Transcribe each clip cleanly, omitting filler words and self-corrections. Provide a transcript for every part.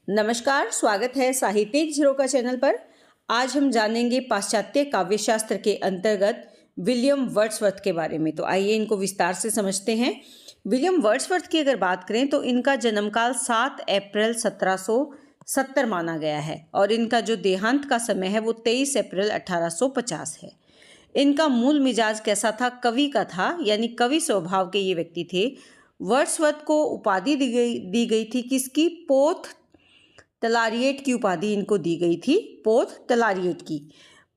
नमस्कार, स्वागत है साहित्यिक झरोका चैनल पर। आज हम जानेंगे पाश्चात्य काव्यशास्त्र के अंतर्गत विलियम वर्ड्सवर्थ के बारे में। तो आइए इनको विस्तार से समझते हैं। विलियम वर्ड्सवर्थ की अगर बात करें तो इनका जन्मकाल 7 अप्रैल 1770 माना गया है और इनका जो देहांत का समय है वो 23 अप्रैल 1850 है। इनका मूल मिजाज कैसा था? कवि का था, यानी कवि स्वभाव के ये व्यक्ति थे। वर्ड्सवर्थ को उपाधि दी गई थी किसकी? पोथ तलारिएट की उपाधि इनको दी गई थी, पोथ तलारिएट की।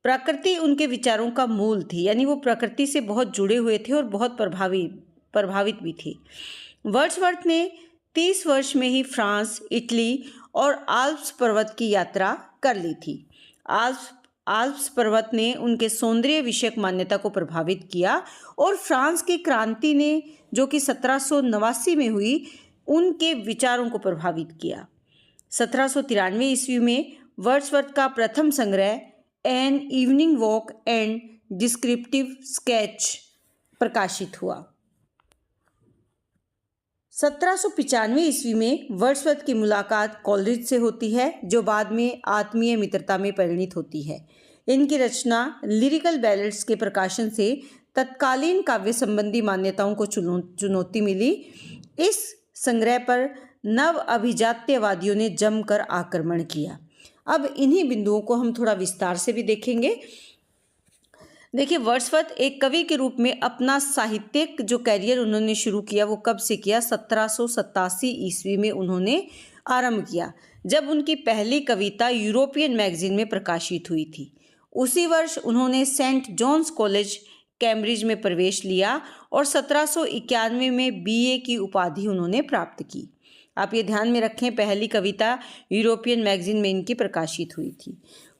प्रकृति उनके विचारों का मूल थी, यानी वो प्रकृति से बहुत जुड़े हुए थे और बहुत प्रभावित भी थे। वर्ड्सवर्थ ने 30 वर्ष में ही फ्रांस, इटली और आल्प्स पर्वत की यात्रा कर ली थी। आल्प्स पर्वत ने उनके सौंदर्य विषयक मान्यता को प्रभावित किया और फ्रांस की क्रांति ने, जो कि 1789 में हुई, उनके विचारों को प्रभावित किया। 1793 ईस्वी में वर्ड्सवर्थ का प्रथम संग्रह an evening walk and descriptive sketch प्रकाशित हुआ। 1795 ईस्वी में वर्ड्सवर्थ की मुलाकात कॉलरिज से होती है, जो बाद में आत्मीय मित्रता में परिणित होती है। इनकी रचना लिरिकल बैलेड्स के प्रकाशन से तत्कालीन काव्य संबंधी मान्यताओं को चुनौती मिली। इस संग्रह पर नव अभिजात्यवादियों ने जमकर आक्रमण किया। अब इन्हीं बिंदुओं को हम थोड़ा विस्तार से भी देखेंगे। देखिए, वर्ड्सवर्थ एक कवि के रूप में अपना साहित्यिक जो कैरियर उन्होंने शुरू किया वो कब से किया? 1787 ईस्वी में उन्होंने आरंभ किया, जब उनकी पहली कविता यूरोपियन मैगजीन में प्रकाशित हुई थी। उसी वर्ष उन्होंने सेंट जॉन्स कॉलेज कैम्ब्रिज में प्रवेश लिया और 1791 में बीए की उपाधि उन्होंने प्राप्त की। आप ये ध्यान में रखें, पहली कविता यूरोपियन मैगजीन में इनकी प्रकाशित हुई थी।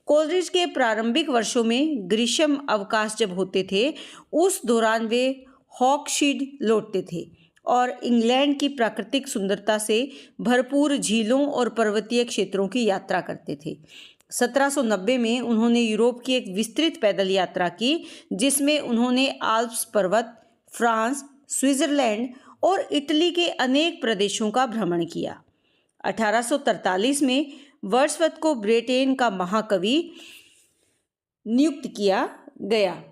कॉलरिज के प्रारंभिक वर्षों में ग्रीष्म अवकाश जब होते थे, उस दौरान वे हॉकशीड लौटते थे और इंग्लैंड की प्राकृतिक सुंदरता से भरपूर झीलों और पर्वतीय क्षेत्रों की यात्रा करते थे। 1790 में उन्होंने यूरोप की एक विस्तृत पैदल यात्रा की, जिसमें उन्होंने आल्प्स पर्वत, फ्रांस, स्विट्जरलैंड और इटली के अनेक प्रदेशों का भ्रमण किया। 1843 में वर्ड्सवर्थ को ब्रिटेन का महाकवि नियुक्त किया गया।